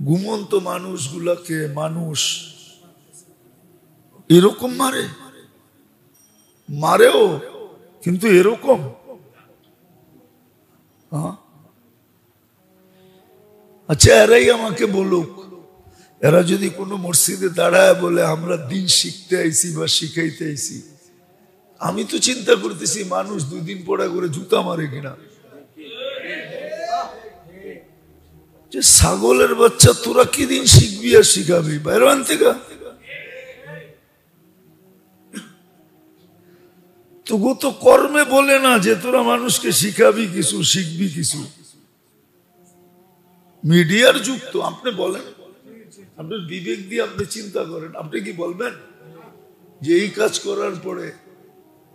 ঘুমন্ত মানুষগুলাকে মানুষ এরকম মারেও, কিন্তু এরকম। আচ্ছা, এরাই আমাকে বলুক, এরা যদি কোনো মসজিদে দাঁড়ায় বলে আমরা দিন শিখতে আইছি বা শিখাইতে আইছি, আমি তো চিন্তা করতেছি মানুষ 2 দিন পড়া করে জুতা মারে কিনা। যে ছাগলের বাচ্চা, তোরা কি দিন শিখবি আর শিখাবি? বাইরে থেকে তবু তো কর্মে বলে না যে তোরা মানুষকে শিখাবি কিছু, শিখবি কিছু। মিডিয়ার যুগ তো, আপনি বলেন, আপনার বিবেক দিয়ে আপনি চিন্তা করেন, আপনি কি বলবেন যে এই কাজ করার পরে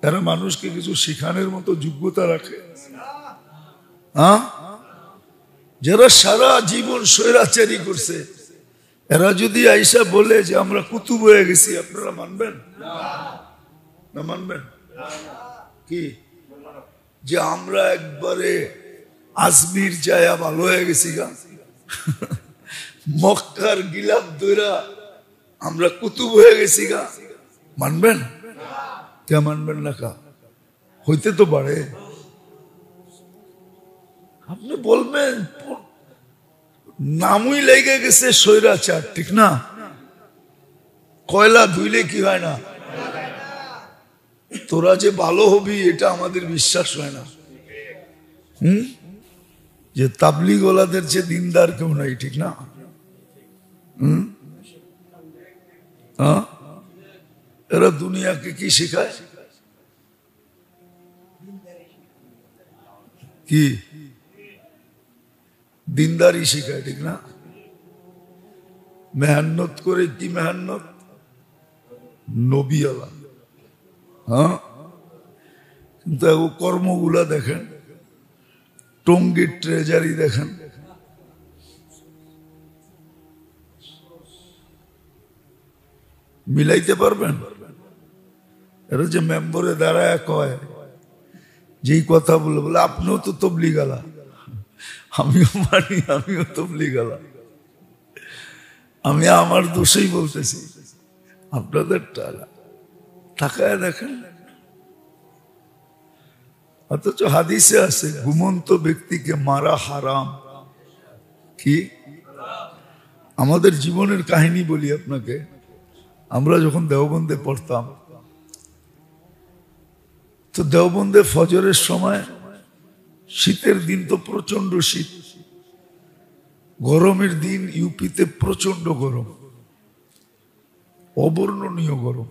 তারা মানুষকে কিছু শিখানোর মতো যোগ্যতা রাখে? যারা সারা জীবন স্বৈরাচারী করছে, এরা যদি আইসা বলে যে আমরা কুতুব হয়ে গেছি, আপনারা মানবেন না? মানবেন কি যে আমরা একবারে আজমির যায়া ভালো হয়ে গেছি গা, মক্কার গিলাপ ধরা আমরা কুতুব হয়ে গেছি গা? মানবেন? কে মানবেন না? কা হইতে তো পারে। আপনি বলবেন নামই লেগে গেছে স্বৈরাচার, ঠিক না? কয়লা ধুইলে কি হয় না? তোরা যে ভালো হবি এটা আমাদের বিশ্বাস হয় না। যে তাবলিগ ওয়ালাদের যে দিনদার কেউ নাই, ঠিক না? এরা দুনিয়াকে কি শেখায়? কি দিনদারি শেখায়, ঠিক না? মেহনত করে, কি মেহনত? নবী আলা। কিন্তু কর্মগুলা দেখেন, টঙ্গীর ট্রেজারি দেখেন, মিলাইতে পারবেন? এরা যে মেম্বরে দাঁড়ায় কয়, যেই কথা বলে বলে আপনিও তো তবলিগ আলা, আমিও মানি, আমিও তবলিগ আলা। আমি আমার দোষেই বলতেছি, আপনাদের তাকায় দেখেন। অথচ হাদিসে আছে ঘুমন্ত ব্যক্তিকে মারা হারাম। কি আমাদের জীবনের কাহিনী বলি আপনাকে। আমরা যখন দেওবন্দে পড়তাম, তো দেওবন্দে ফজরের সময়, শীতের দিন তো প্রচন্ড শীত, গরমের দিন ইউপিতে প্রচন্ড গরম, অবর্ণনীয় গরম।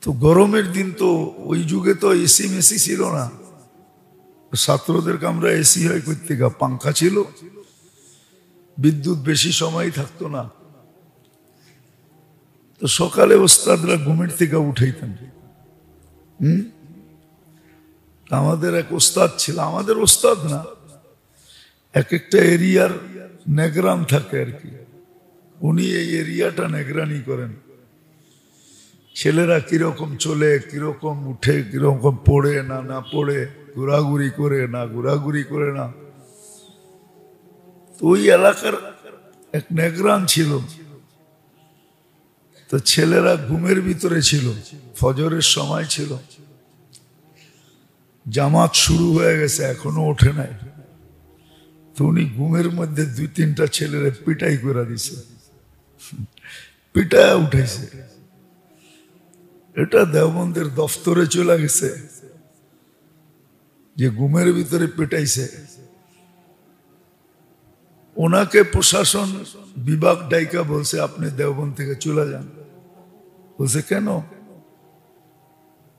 তো গরমের দিন তো ওই যুগে তো এসি মেসি ছিল না, ছাত্রদের কামরা এসি হয় করতে, পাঙ্খা ছিল, বিদ্যুৎ বেশি সময় থাকতো না। তো সকালে ওস্তাদরা ঘুমের থেকে উঠাইতেন। আমাদের এক ওস্তাদ ছিল, আমাদের ওস্তাদ না, এক একটা এরিয়ার নেগরান থাকে আর কি, উনি এই এরিয়াটা নেগরানি করেন। ছেলেরা কিরকম চলে, কিরকম উঠে, কিরকম পড়ে না পড়ে, ঘোরাঘুরি করে না ঘোরাঘুরি করে না। তো ওই এলাকার এক নেগরান ছিল, তো ছেলেরা ঘুমের ভিতরে ছিল, ফজরের সময় ছিল, জামাত শুরু হয়ে গেছে, এখনো ওঠে নাই। তো উনি ঘুমের মধ্যে 2-3টা ছেলেরা পিটাই করে দিছে, পিটায় উঠেছে। এটা দেওবন্দের দফতরে চলে গেছে যে ঘুমের ভিতরে পিটাইছে। ওনাকে প্রশাসন বিভাগ ডাইকা বলছে আপনি দেওবন্দ থেকে চলে যান। বলছে কেন?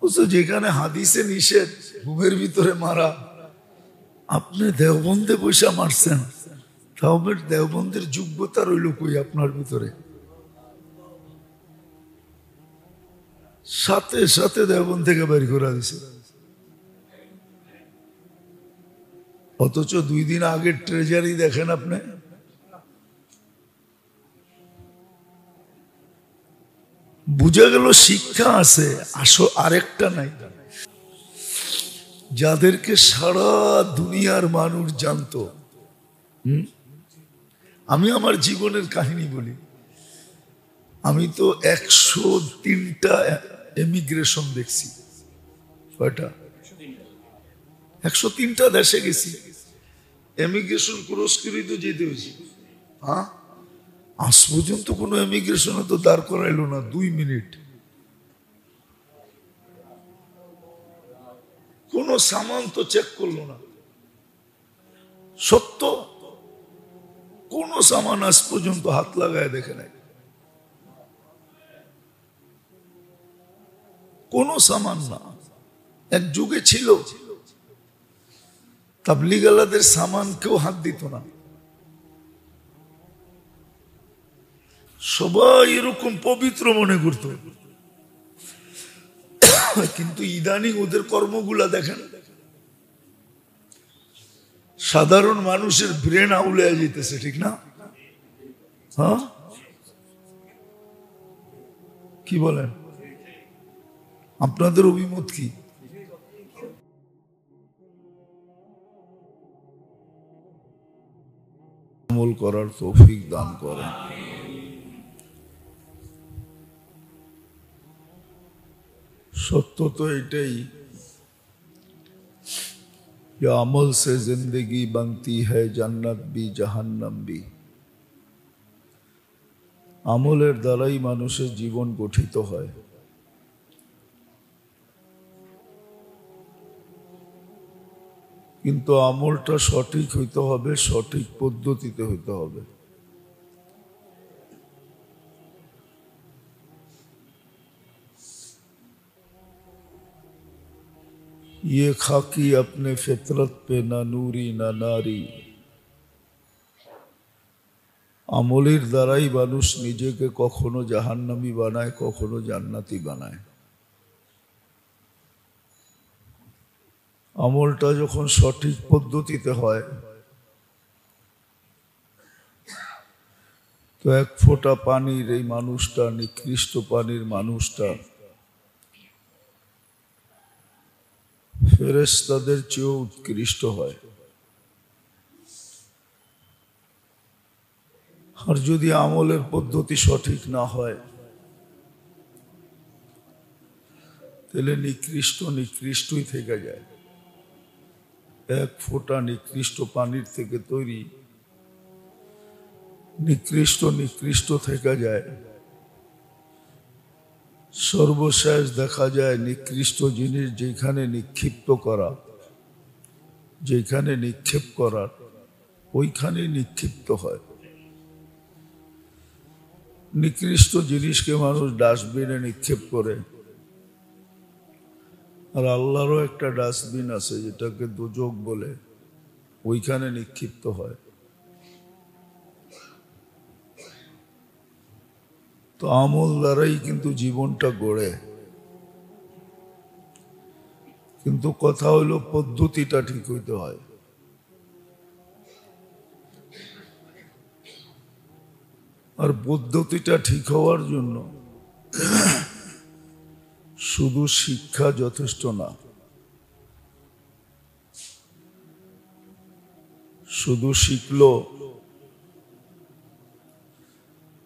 বলছে যেখানে হাদিসে নিষেধ ঘুমের ভিতরে মারা, আপনি দেওবন্দে পয়সা মারছেন, তাহলে দেওবন্দের যোগ্যতা রইল কই আপনার ভিতরে? সাথে সাথে দেওবন্দ থেকে বের করে দিছে। অথচ 2 দিন আগের ট্রেজারি দেখেন আপনি, বুঝা গেল শিক্ষা আছে, আসো আরেকটা নাই। যাদেরকে সারা দুনিয়ার মানুষ জানতো, আমি আমার জীবনের কাহিনী বলি। আমি তো 103টা এমিগ্রেশন দেখছি। কয়টা? 103টা দেশে গেছি, এমিগ্রেশন ক্রস করে তো যেতে হয়েছে। হ্যাঁ, আজ পর্যন্ত কোনো এমিগ্রেশনে তো দাঁড় করাইলো না 2 মিনিট। কোনো সামান তো চেক করলো না। সত্য, কোন সামান আজ পর্যন্ত হাত লাগায় দেখে নাই। কোন সামান না। এক যুগে ছিল তাবলিগালাদের সামান কেউ হাত দিত না, সবাই এরকম পবিত্র মনে করত। কিন্তু ইদানিং ওদের কর্মগুলা দেখেন, সাধারণ মানুষের ব্রেন আউলে যেতেছে, ঠিক না? হ্যাঁ, কি বলেন? আপনাদের অভিমত কি? আমল করার তৌফিক দান করেন। সত্য তো এটাই, আমল সে জিন্দগি बनती है জান্নাত भी জাহান্নাম भी। আমলের দ্বারাই মানুষের জীবন গঠিত হয়। কিন্তু আমলটা সঠিক হইতে হবে, সঠিক পদ্ধতিতে হইতে হবে। ये खाकी अपने फितरत पे ना नूरी ना नारी। আমলের দ্বারাই মানুষ নিজেকে কখনো জাহান্নামী বানায়, কখনো জান্নাতি বানায়। আমলটা যখন সঠিক পদ্ধতিতে হয় তো এক ফোঁটা পানির এই মানুষটা, নিকৃষ্ট পানির মানুষটা ফেরেশতাদের চেয়েও উৎকৃষ্ট হয়। আর যদি আমলের পদ্ধতি সঠিক না হয় তাহলে নিকৃষ্ট নিকৃষ্টই থেকে যায়। এক ফোঁটা নিকৃষ্ট পানির থেকে তৈরি, নিকৃষ্ট নিকৃষ্ট থেকে যায়। সর্বশেষ দেখা যায় নিকৃষ্ট জিনিস যেখানে নিক্ষিপ্ত করা, যেখানে নিক্ষেপ করার ওইখানে নিক্ষিপ্ত হয়। নিকৃষ্ট জিনিসকে মানুষ ডাস্টবিনে নিক্ষেপ করে, আর আল্লাহরও একটা ডাস্টবিন আছে যেটাকে দোজক বলে, ওইখানে নিক্ষিপ্ত হয়। তো আমল দ্বারাই কিন্তু জীবনটা গড়ে, কিন্তু কথা হলো পদ্ধতিটা ঠিক হইতে হয়। আর পদ্ধতিটা ঠিক হওয়ার জন্য শুধু শিক্ষা যথেষ্ট না, শুধু শিখলো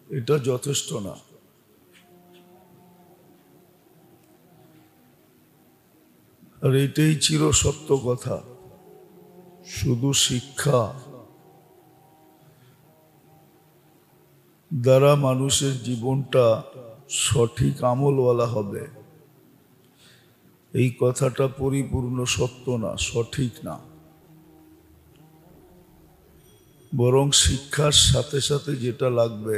এটা যথেষ্ট না। আর এটাই চির সত্য কথা, শুধু শিক্ষা দ্বারা মানুষের জীবনটা সঠিক আমলওয়ালা হবে, এই কথাটা পরিপূর্ণ সত্য না, সঠিক না। বরং শিক্ষার সাথে সাথে যেটা লাগবে,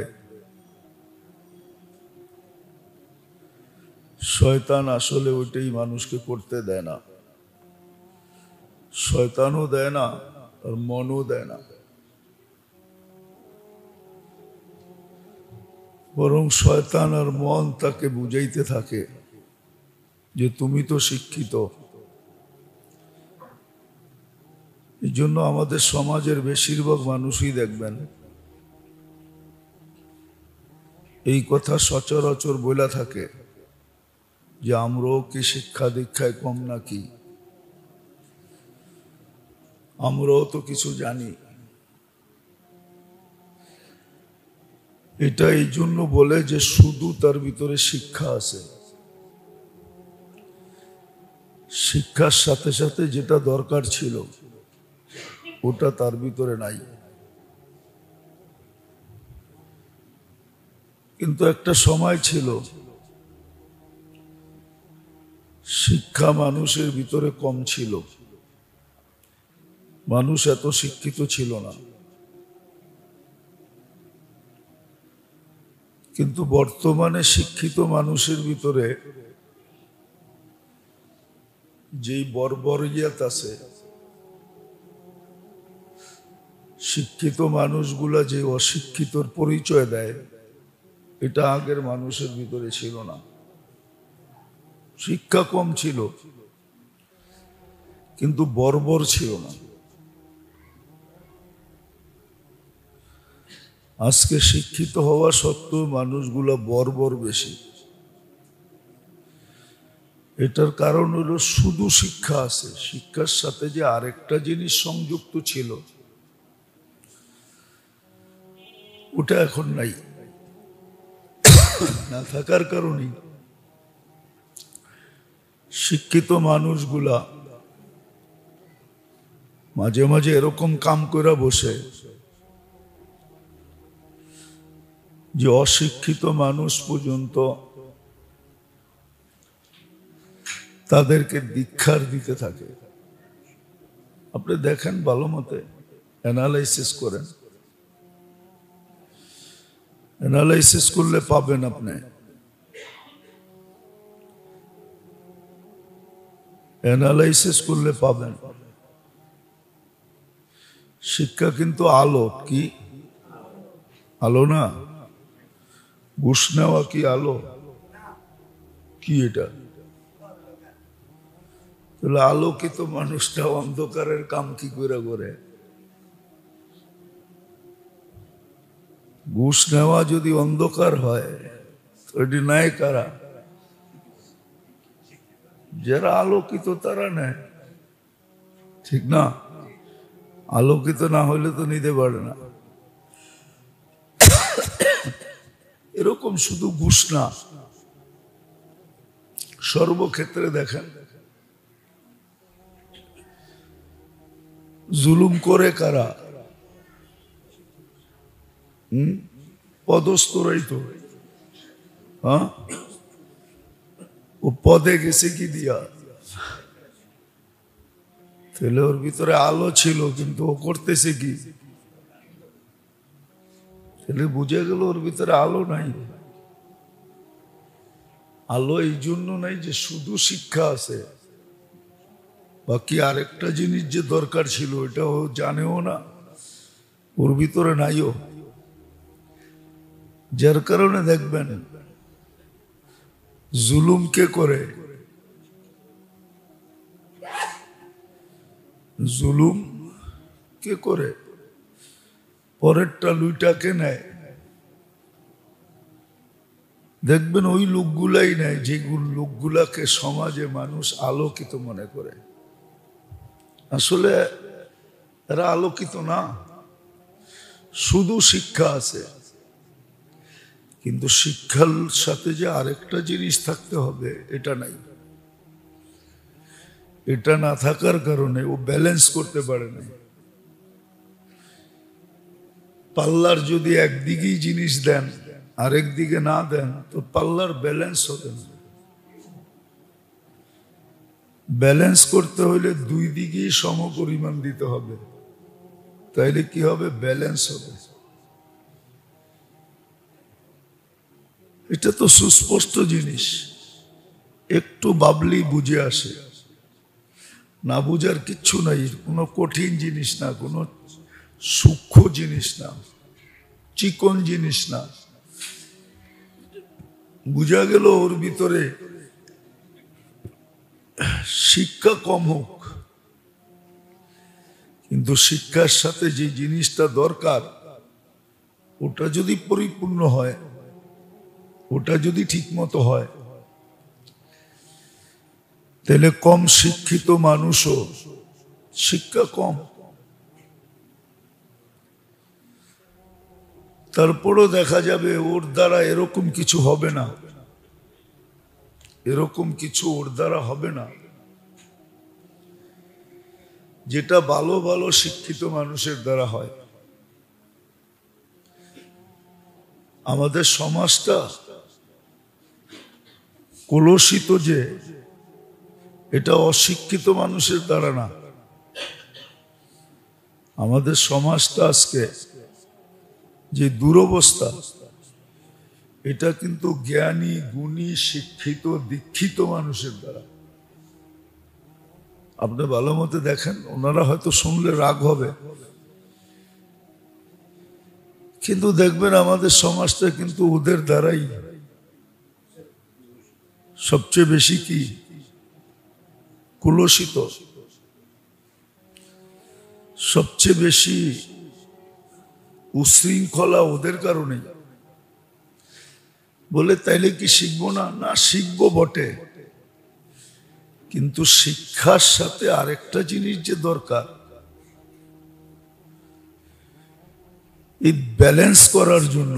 শয়তান আসলে ওইটাই মানুষকে করতে দেয় না। শয়তানও দেয় না আর মনও দেয় না, বরং শয়তান আর মন তাকে বুঝাইতে থাকে যে তুমি তো শিক্ষিত। এই জন্য আমাদের সমাজের বেশিরভাগ মানুষই দেখবেন এই কথা সচরাচর বলা থাকে যে আমরাও কি শিক্ষা দীক্ষায় কম নাকি, আমরাও তো কিছু জানি। এটা এই জন্য বলে যে শুধু তার ভিতরে শিক্ষা আছে, শিক্ষার সাথে সাথে যেটা দরকার ছিল ওটা তার ভিতরে নাই। কিন্তু একটা সময় ছিল শিক্ষা মানুষের ভিতরে কম ছিল, মানুষ এত শিক্ষিত ছিল না। কিন্তু বর্তমানে শিক্ষিত মানুষের ভিতরে যেই বর্বরিয়াত আছে, শিক্ষিত মানুষগুলা যে অশিক্ষিতর পরিচয় দেয়, এটা আগের মানুষের ভিতরে ছিল না। শিক্ষা কম ছিল কিন্তু বর্বর ছিল না। আজকে শিক্ষিত হওয়া সত্ত্বেও মানুষগুলা বর্বর বেশি। এটার কারণ হলো শুধু শিক্ষা আছে, শিক্ষার সাথে যে আরেকটা জিনিস সংযুক্ত ছিল ওটা এখন নাই। না থাকার কারণে শিক্ষিত মানুষগুলা মাঝে মাঝে এরকম কাম করে বসে যে অশিক্ষিত মানুষ পর্যন্ত তাদেরকে দীক্ষার দিতে থাকে। আপনি দেখেন, ভালো মতে অ্যানালাইসিস করেন, অ্যানালাইসিস করলে পাবেন আপনি অ্যানালাইসিস করলে পাবেন শিক্ষা কিন্তু আলো। কি আলো না? ঘুষ নেওয়া কি আলো? কি এটা? তাহলে আলোকিত মানুষটা অন্ধকারের কাম কি করে করে? ঘুষ নেওয়া যদি অন্ধকার হয় তো এটি নেয় কারা? যারা আলোকিত তারা নেয়, ঠিক না? আলোকিত না হলে তো নিতে পারে না। এরকম শুধু ঘুষ না, সর্বক্ষেত্রে দেখেন জুলুম করে কারা? পদস্থরাই তো। হ্যাঁ, ও পদে গেছে কি দিয়া? তাহলে ওর ভিতরে আলো ছিল কিন্তু ও করতেছে কি? তাহলে বুঝে গেল ওর ভিতরে আলো নাই। আলো এই জন্য নাই যে শুধু শিক্ষা আছে, বাকি আরেকটা জিনিস যে দরকার ছিল এটা ও জানেও না, ওর ভিতরে নাইও। যার কারণে দেখবেন জুলুম কে করে? জুলুম কে করে? পরেরটা লুইটাকে নেয়। দেখবেন ওই লোকগুলাই নেয় যে লোকগুলাকে সমাজে মানুষ আলোকিত মনে করে। আসলে এরা আলোকিত না, শুধু শিক্ষা আছে। কিন্তু শিক্ষার সাথে যে আরেকটা জিনিস থাকতে হবে এটা নাই। এটা না থাকার কারণে ও ব্যালেন্স করতে পারে না। পাল্লার যদি একদিকেই জিনিস দেন আরেক দিকে না দেন তো পাল্লার ব্যালেন্স হবে না। ব্যালেন্স করতে হলে দুই দিকেই সম পরিমাণ দিতে হবে, তাইলে কি হবে? ব্যালেন্স হবে। এটা তো সুস্পষ্ট জিনিস, একটু ভাবলেই বুঝে আসে। না বুঝার কিচ্ছু নাই, কোনো কঠিন জিনিস না, কোনো সূক্ষ্ম জিনিস না, চিকন জিনিস না। বুঝা গেল ওর ভিতরে শিক্ষা কম হোক, কিন্তু শিক্ষার সাথে যে জিনিসটা দরকার ওটা যদি পরিপূর্ণ হয়, ওটা যদি ঠিক মতো হয়, তাহলে কম শিক্ষিত মানুষও শিক্ষা কম তারপরও দেখা যাবে ওর দ্বারা এরকম কিছু হবে না, এরকম কিছু ওর দ্বারা হবে না যেটা ভালো ভালো শিক্ষিত মানুষের দ্বারা হয়। আমাদের সমাজটা কলুষিত যে, এটা অশিক্ষিত মানুষের দ্বারা না। আমাদের সমাজটা আজকে যে দুরবস্থা, এটা কিন্তু জ্ঞানী গুণী শিক্ষিত দীক্ষিত মানুষের দ্বারা। আপনি ভালো মতো দেখেন, ওনারা হয়তো শুনলে রাগ হবে, কিন্তু দেখবেন আমাদের সমাজটা কিন্তু ওদের দ্বারাই সবচেয়ে বেশি কি কুলসিত, সবচেয়ে বেশি উশৃঙ্খলা ওদের কারণে। বলে তাইলে কি শিখবো না? না, শিখবো বটে, কিন্তু শিক্ষার সাথে আরেকটা জিনিস যে দরকার, এই ব্যালেন্স করার জন্য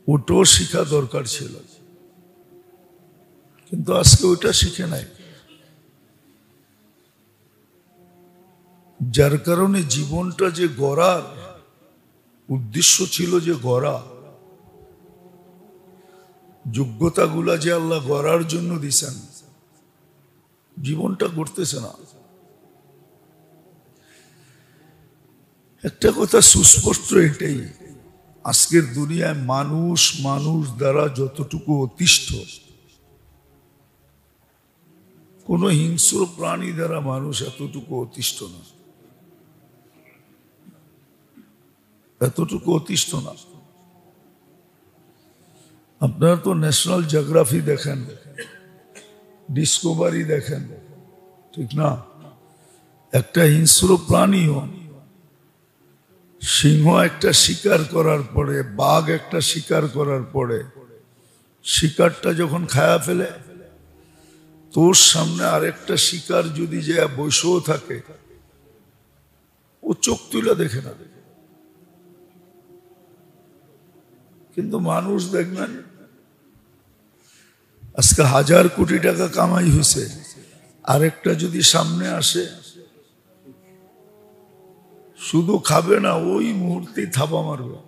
ওটাও শিখা দরকার ছিল, কিন্তু আজকে ওটা শিখে নাই। যার কারণে জীবনটা যে গড়ার উদ্দেশ্য ছিল, যে গড়া যোগ্যতাগুলা যে আল্লাহ গড়ার জন্য দিছেন, জীবনটা গড়তেছে না। একটা কথা সুস্পষ্ট, এটাই আজকের দুনিয়ায় মানুষ মানুষ দ্বারা যতটুকু অতিষ্ঠ, কোন হিংস্র প্রাণী দ্বারা মানুষ এতটুকু অতিষ্ঠ না, এতটুকু অতিষ্ঠ না। আপনারা তো ন্যাশনাল জিওগ্রাফি দেখেন, ডিসকভারি দেখেন, ঠিক না? একটা হিংস্র প্রাণীও, সিংহ একটা শিকার করার পরে, বাঘ একটা শিকার করার পরে, শিকারটা যখন খায়া ফেলে, তোর সামনে আরেকটা শিকার যদি যে বসেও থাকে, ও চোখ তুলে দেখে না। কিন্তু মানুষ দেখবেন আজকে 1000 কোটি টাকা কামাই হয়েছে, আরেকটা যদি সামনে আসে, শুধু খাবে না, ওই মুহূর্তে থাবা মারবে।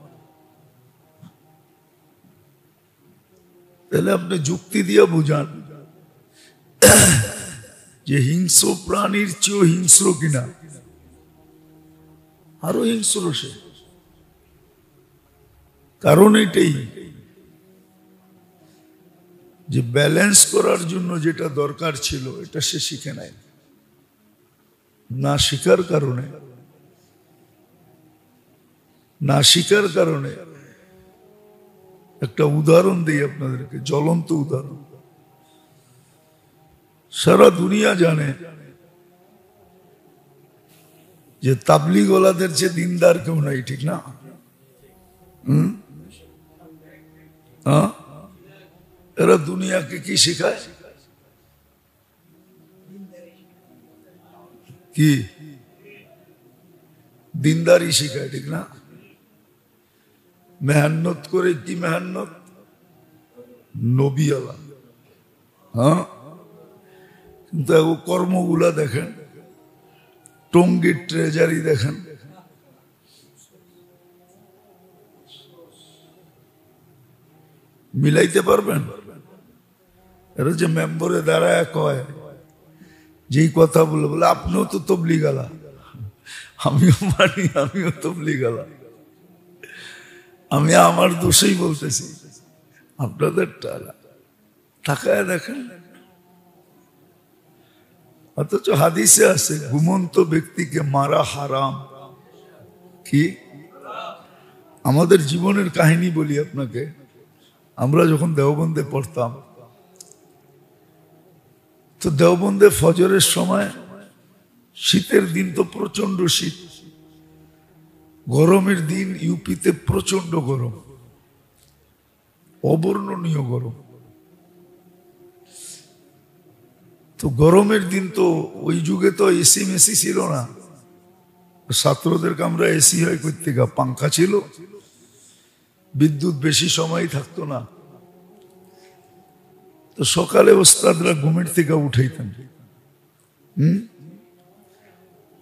তাহলে আপনি যুক্তি দিয়ে বুঝান যে হিংস্র প্রাণীর চেয়েও হিংস্র কিনা, আরো হিংস্র সে। কারণ এটাই যে ব্যালেন্স করার জন্য যেটা দরকার ছিল, এটা সে শিখে নাই। না শিখার কারণে, না শিখার কারণে একটা উদাহরণ দিই আপনাদেরকে, জ্বলন্ত উদাহরণ। সারা দুনিয়া জানে যে তাবলিগওয়ালাদের যে দিনদার কেউ নাই, ঠিক না? এরা দুনিয়াকে কি শেখায়? কি দিনদারি শেখায়, ঠিক না? মেহনত করে, কি মেহনত? নবীওয়ালা। হ্যাঁ, কিন্তু কর্মগুলা দেখেন, টঙ্গীর ট্রেজারি দেখেন, মিলাইতে পারবেন? এরা যে মেম্বরে দাঁড়ায় কয়, যেই কথা বলে বলে আপনিও তো তবলিগালা, আমিও মানি, আমিও তবলিগালা। আমি আমার দোষেই বলতেছি, আপনাদের তাকায় দেখেন। অথচ হাদিসে আছে ঘুমন্ত ব্যক্তিকে মারা হারাম। কি? আমাদের জীবনের কাহিনী বলি আপনাকে। আমরা যখন দেওবন্দে পড়তাম, তো দেওবন্দে ফজরের সময়, শীতের দিন তো প্রচন্ড শীত, গরমের দিন ইউপিতে প্রচন্ড গরম, অবর্ণনীয় গরম। তো গরমের দিন তো ওই যুগে তো এসি মেসি ছিল না, ছাত্রদের কামরা এসি হয় করতে, পাঙ্খা ছিল, বিদ্যুৎ বেশি সময় থাকতো না, তো সকালে ওস্তাদরা ঘুমের থেকে উঠাইতেন।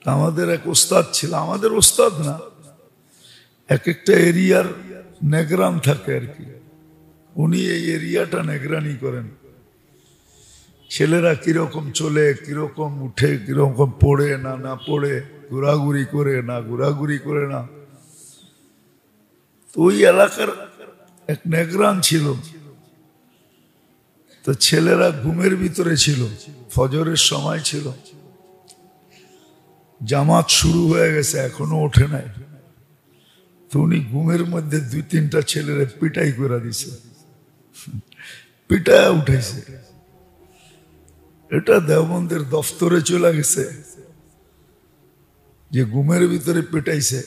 আমাদের এক ওস্তাদ ছিল, আমাদের ওস্তাদ না, এক একটা এরিয়ার নেগরান থাকে আর কি, উনি এই এরিয়াটা নেগরানি করেন। ছেলেরা কিরকম চলে, কিরকম উঠে, কিরকম পড়ে না না পড়ে, ঘোরাঘুরি করে না ঘোরাঘুরি করে না। তো ওই এলাকার এক নেগরান ছিল, তো ছেলেরা ঘুমের ভিতরে ছিল, ফজরের সময় ছিল, জামাত শুরু হয়ে গেছে, এখনো ওঠে নাই। তো উনি ঘুমের মধ্যে 2-3টা ছেলেরা পিটাই করে দিছে, পিটায় উঠাইছে। এটা দেওবন্দের দফতরে চলে গেছে যে ঘুমের ভিতরে পিটাইছে।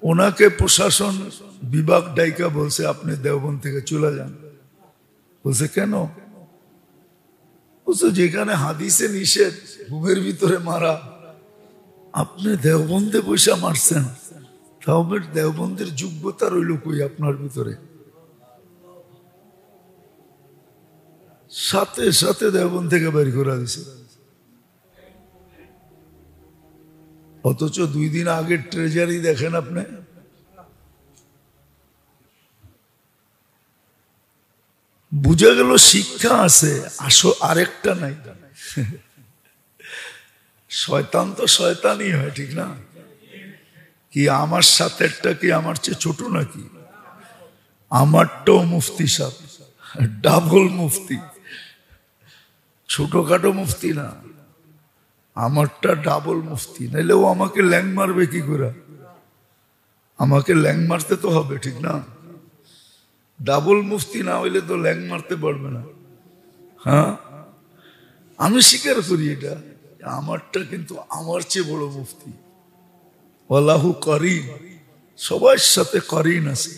ওনাকে প্রশাসন বিভাগ ডাইকা বলছে আপনি দেওবন্দ থেকে চলে যান। বলছে কেন? বলছে যেখানে হাদিসে নিষেধ ঘুমের ভিতরে মারা, আপনি দেওবন্দে পয়সা মারছেন, তাহলে দেওবন্দের যোগ্যতা রইল কই আপনার ভিতরে? সাথে সাথে দেওবন্দ থেকে বের করে দিছে। অথচ 2 দিন আগে ট্রেজারি দেখেন আপনি, বুঝা গেল শিক্ষা আছে, আসো আরেকটা নাই। শয়তান তো শয়তানই হয়, ঠিক না? কি আমার সাথেরটা কি আমার চেয়ে ছোট নাকি? আমারটাও মুফতি সাহেব, ডাবল মুফতি, ছোটখাটো মুফতি না, আমারটা ডাবল মুফতি। নাইলে ও আমাকে ল্যাং মারবে কি করে? আমাকে ল্যাং মারতে তো হবে, ঠিক না? ডাবল মুফতি না হইলে তো ল্যাং মারতে পারবে না। হ্যাঁ, আমি স্বীকার করি এটা, আমারটা কিন্তু আমার চেয়ে বড় মুফতি। ওয়াল্লাহু করিম, সবার সাথে করিন আছে।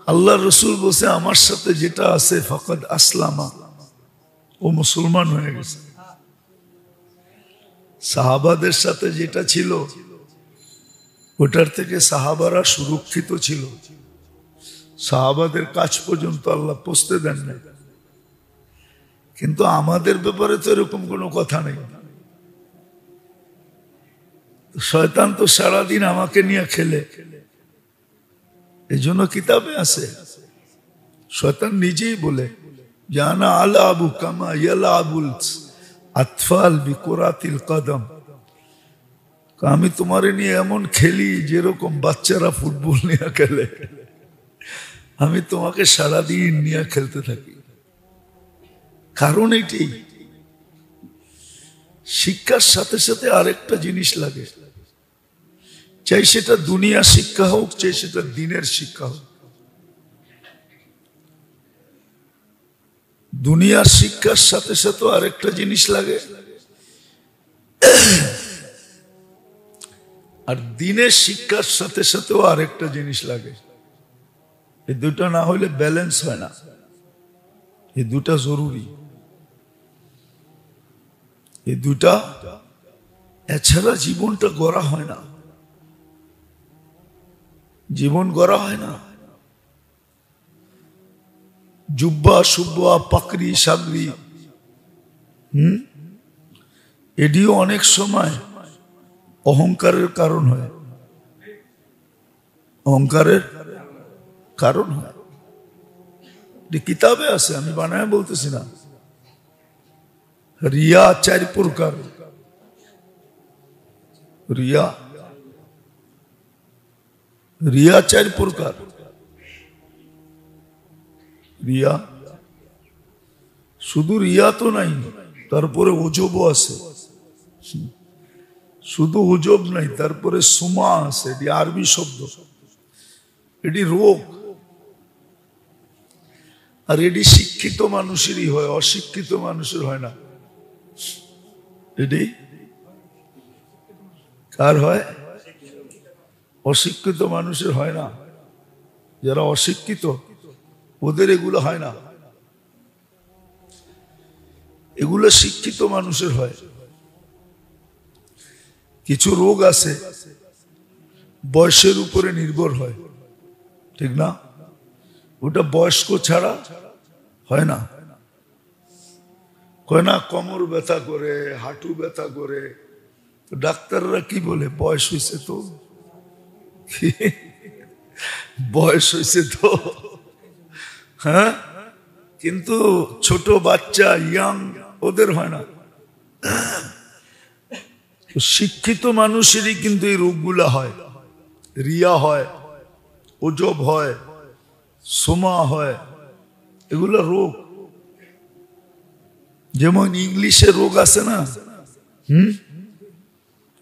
আল্লাহ রসুল বলছে আমার সাথে যেটা আছে ফাকাদ আসলামা, ও মুসলমান হয়ে গেছে। সাহাবাদের সাথে যেটা ছিল ওটার থেকে সাহাবারা সুরক্ষিত ছিল, সাহাবাদের কাছ পর্যন্ত আল্লাহ পৌঁছতে দেন না। কিন্তু আমাদের ব্যাপারে তো এরকম কোনো কথা নেই। শয়তান তো সারাদিন আমাকে নিয়ে খেলে, এই জন্য কিতাবে আছে, শয়তান নিজেই বলে জানা আলা আবু কামা ইয়ালা আবুল আতফাল বিকুরাতিল কদম, আমি তোমারে নিয়ে এমন খেলি যেরকম বাচ্চারা ফুটবল নিয়ে খেলে, আমি তোমাকে সারাদিন নিয়ে খেলতে থাকি। কারণ এটাই, শিক্ষার সাথে সাথে আরেকটা জিনিস লাগে, চাই সেটা দুনিয়া শিক্ষা হোক, চাই সেটা দিনের শিক্ষা হোক। দুনিয়ার শিক্ষার সাথে সাথে আরেকটা জিনিস লাগে, আর দিনের শিক্ষার সাথে সাথেও আরেকটা জিনিস লাগে। এই দুটা না হলে ব্যালেন্স হয় না, এই দুটা জরুরি। এই দুটা এছাড়া জীবনটা গড়া হয় না, জীবন গড়া হয় না। জুব্বা সুব্বা পাকড়ি সাগরি, এটিও অনেক সময় অহংকারের কারণ হয়, অহংকারের কারণ হয়। কিতাবে আছে, আমি বানায় বলতেছি না। রিয়া 4 প্রকার। রিয়া, রিয়া 4 প্রকার। রিয়া, শুধু রিয়া তো নাই, তারপরে ওজবও আছে। শুধু ওজব নাই, তারপরে সুমা আছে, এটি আরবি শব্দ, এটি রোগ। আর এটি শিক্ষিত মানুষেরই হয়, অশিক্ষিত মানুষের হয় না। এটি কার হয়? অশিক্ষিত মানুষের হয় না। যারা অশিক্ষিত ওদের এগুলো হয় না, এগুলো শিক্ষিত মানুষের হয়। কিছু রোগ আছে বয়সের উপরে নির্ভর হয়, ঠিক না? ওটা বয়স্ক ছাড়া হয় না। কয় না কোমর ব্যথা করে, হাঁটু ব্যথা করে, তো ডাক্তাররা কি বলে? বয়স হয়েছে তো, বয়স হয়েছে তো। হ্যাঁ, কিন্তু ছোট বাচ্চা, ইয়াং, ওদের হয় না। শিক্ষিত মানুষেরই কিন্তু এই রোগগুলা হয়। রিয়া হয়, ওজব হয়, সোমা হয়, এগুলো রোগ। যেমন ইংলিশে রোগ আছে না,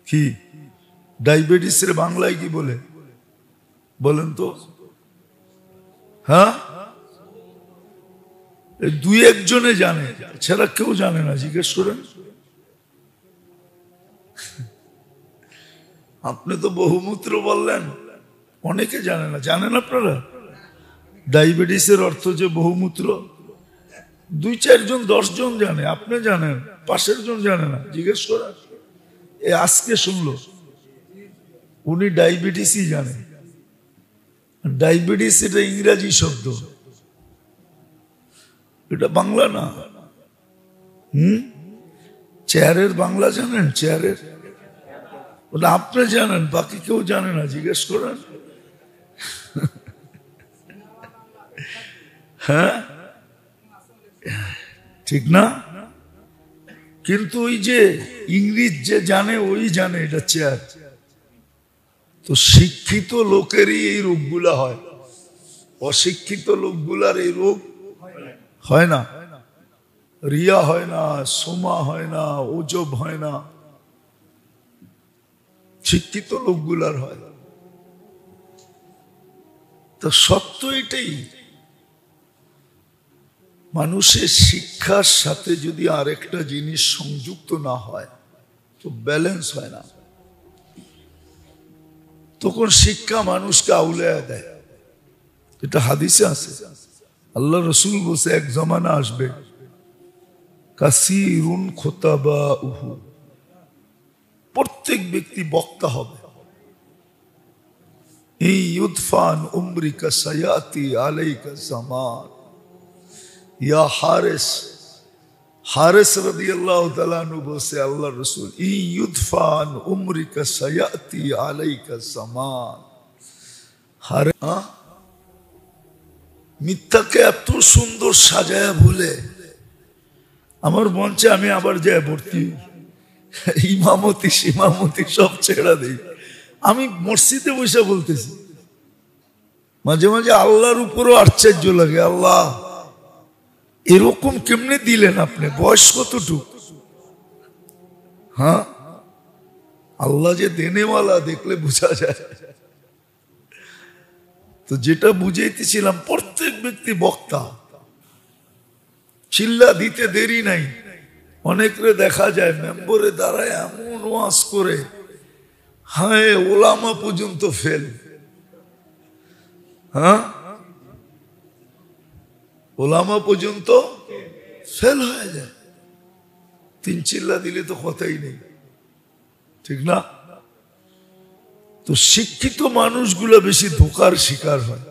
কি ডায়াবেটিসের বাংলায় কি বলে বলেন তো? হ্যাঁ, দুই একজনে জানে, ছাড়া কেউ জানে না। জিজ্ঞেস করেন। আপনি তো বহুমূত্র বললেন, অনেকে জানে না। জানেন আপনারা ডায়াবেটিসের অর্থ যে বহুমূত্র? 2-4 জন 10 জন জানে। আপনি জানেন, পাশের জন জানে না। জিজ্ঞেস করেন। এ আজকে শুনলো, উনি ডায়াবেটিসই জানে। ডায়াবেটিস এটা ইংরাজি শব্দ, এটা বাংলা না। চেয়ারের বাংলা জানেন? চেয়ারের ওটা আপনি জানেন, বাকি কেউ জানে না। জিজ্ঞেস করেন। হ্যাঁ, ঠিক না? কিন্তু ওই যে ইংরেজ যে জানে, ওই জানে এটা চেয়ার। তো শিক্ষিত লোকেরই এই রোগগুলা হয়, অশিক্ষিত লোকগুলার এই রোগ হয় না। রিয়া হয় না, সোমা হয় না, ওজব হয় না, শিক্ষিত লোকগুলার হয়। তো সত্য এটাই, মানুষের শিক্ষার সাথে যদি আরেকটা জিনিস সংযুক্ত না হয় তো ব্যালেন্স হয় না। তখন শিক্ষা মানুষকে আউলায়া দেয়। এটা হাদিসে আছে। আল্লাহ রসুল বলছে এক জমানা আসবে, কাসিরুন খুতাবাউহু, প্রত্যেক ব্যক্তি বক্তা হবে। ইউদফান উমরিকা সায়াতি আলাইকা জামান। ইয়া হারেস রাদিয়াল্লাহু তাআলা আনহু বলছে আল্লাহ রাসূল, ইউদফান উমরিকা সায়াতি আলাইকা জামান। মিথ্যাকে এত সুন্দর সাজায়া বলে, আমার মঞ্চে আমি আবার যাই ভর্তি, ইমামতি সিমামতি সব ছেড়া দিই। আমি মসজিদে বসে বলতেছি, মাঝে মাঝে আল্লাহর উপরও আশ্চর্য লাগে, আল্লাহ এরকম কেমনে দিলেন আপনি? বয়স কতটুক? হ্যাঁ, আল্লাহ যে দেনেওয়ালা দেখলে বোঝা যায়। তো যেটা বুঝাইতেছিলাম, প্রত্যেক ব্যক্তি বক্তা। চিল্লা দিতে দেরি নাই। অনেকরে দেখা যায় মেম্বরে দাঁড়ায় এমন ওয়াজ করে, হায় ওলামা পর্যন্ত ফেল। হ্যাঁ, ওলামা পর্যন্ত ফেল হয়ে যায়। 3 চিল্লা দিলে তো কথাই নেই, ঠিক না? তো শিক্ষিত মানুষগুলো বেশি ধোকার শিকার হয়।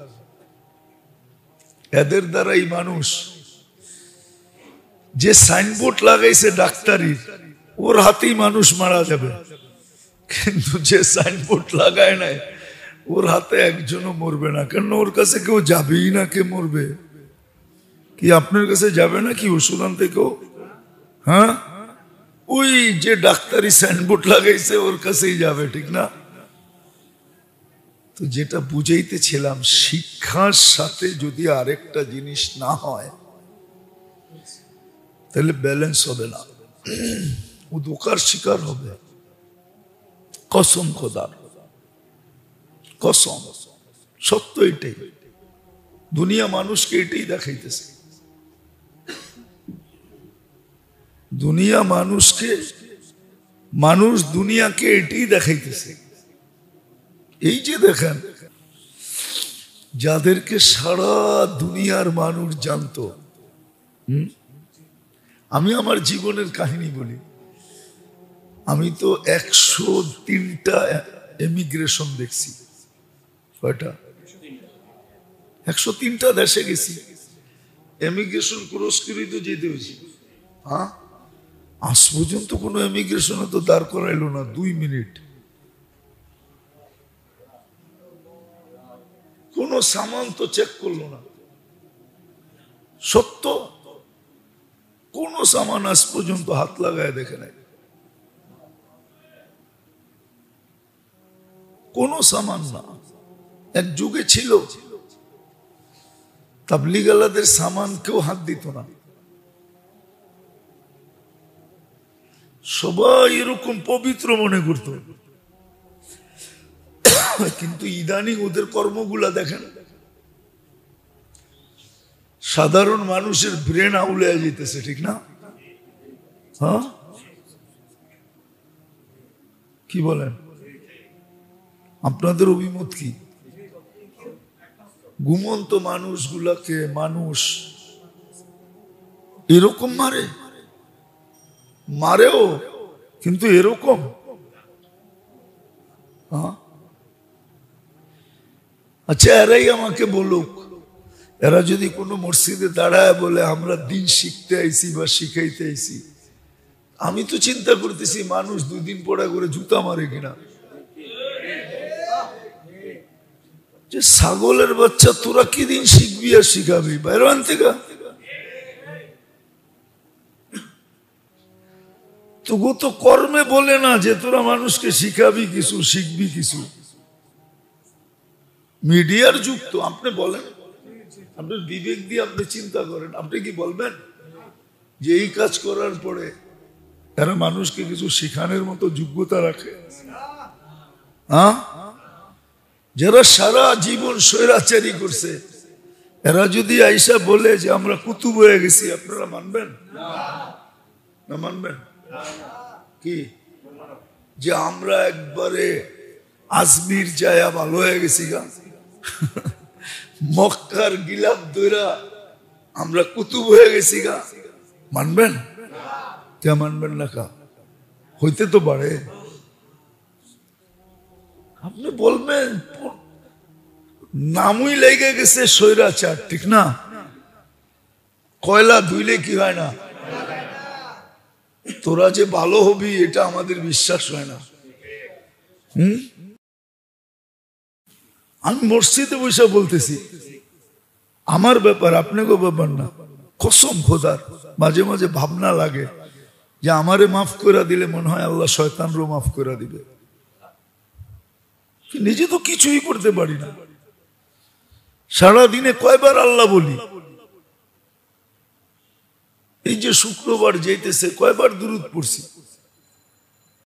এদের দ্বারাই মানুষ, যে সাইনবোর্ড লাগাইছে ডাক্তারির, ওর হাতেই মানুষ মারা যাবে। কিন্তু যে সাইনবোর্ড লাগায় নাই, ওর হাতে একজনও মরবে না। কেন? ওর কাছে কেউ যাবেই না। কে মরবে? কি আপনার কাছে যাবে না কি ওষুধ আনতে কেউ? হ্যাঁ, ওই যে ডাক্তারি সাইনবোর্ড লাগাইছে ওর কাছেই যাবে, ঠিক না? তো যেটা বুঝাইতেছিলাম, শিক্ষার সাথে যদি আরেকটা জিনিস না হয় তাহলে ব্যালেন্স হবে না, ও ধোঁকার শিকার হবে। কসম খোদার, কসম, সত্য এটাই। দুনিয়া মানুষকে এটাই দেখাইতেছে। দুনিয়া মানুষকে, মানুষ দুনিয়াকে এটাই দেখাইতেছে। এই যে দেখেন, যাদেরকে সারা দুনিয়ার মানুষ জানতো। আমি আমার জীবনের কাহিনী বলি। আমি তো 103টা এমিগ্রেশন দেখছি। কয়টা? 103টা দেশে গেছি, এমিগ্রেশন ক্রস করে তো যেতে হয়েছে। হ্যাঁ, আজ পর্যন্ত কোনো এমিগ্রেশনে তো দাঁড় করাইলো না 2 মিনিট। কোন সামান তো চেক করলো না। সত্য, কোন সামান আজ পর্যন্ত হাত লাগায় দেখে নাই। কোন সামান না। এক যুগে ছিল তাবলীগালাদের সামান কেউ হাত দিত না, সবাই এরকম পবিত্র মনে করত। কিন্তু ইদানিং ওদের কর্মগুলা দেখেন, সাধারণ মানুষের ব্রেন আউলে যেতেছে, ঠিক না? হ্যাঁ, কি বলেন? আপনাদের অভিমত কি? ঘুমন্ত মানুষগুলাকে মানুষ এরকম মারে, মারেও কিন্তু এরকম। আচ্ছা, এরাই আমাকে বলুক, এরা যদি কোনো মসজিদে দাঁড়ায় বলে আমরা দিন শিখতে আইছি বা শিখাইতে আইছি, আমি তো চিন্তা করতেছি মানুষ 2 দিন পড়া করে জুতা মারে কিনা। যে ছাগলের বাচ্চা, তোরা কি দিন শিখবি আর শিখাবি? বাইরান থেকে তবু তো কর্মে বলে না যে তোরা মানুষকে শিখাবি কিছু, শিখবি কিছু। মিডিয়ার যুগ তো, আপনি বলেন, আপনার বিবেক দিয়ে আপনি চিন্তা করেন, আপনি কি বলবেন যে এই কাজ করার পরে এরা মানুষকে কিছু শিখানোর মতো যোগ্যতা রাখে? হ্যাঁ, যারা সারা জীবন স্বৈরাচারী করছে, এরা যদি আইসা বলে যে আমরা কুতুব হয়ে গেছি, আপনারা মানবেন না? মানবেন কি যে আমরা একবারে আজমির যায়া ভালো হয়ে গেছি গা, মক্কার গিলাপ দইরা আমরা কুতুব হয়ে গেছি গা? মানবেন? কে মানবেন না? কা হইতে তো পারে। আপনি বলবেন নামই লেগে গেছে স্বৈরাচার, ঠিক না? কয়লা ধুইলে কি হয় না? তোরা যে ভালো হবি এটা আমাদের বিশ্বাস হয় না। আমি মসজিদে বসে বলতেছি, আমার ব্যাপার, আপনাকে ব্যাপার না। কসম খোদার, মাঝে মাঝে ভাবনা লাগে যে আমারে মাফ করে দিলে মনে হয় আল্লাহ শয়তানরও মাফ করে দিবে। নিজে তো কিছুই করতে পারি না। সারাদিনে কয়বার আল্লাহ বলি? এই যে শুক্রবার যাইতেছে, কয়বার দুরূদ পড়ছি?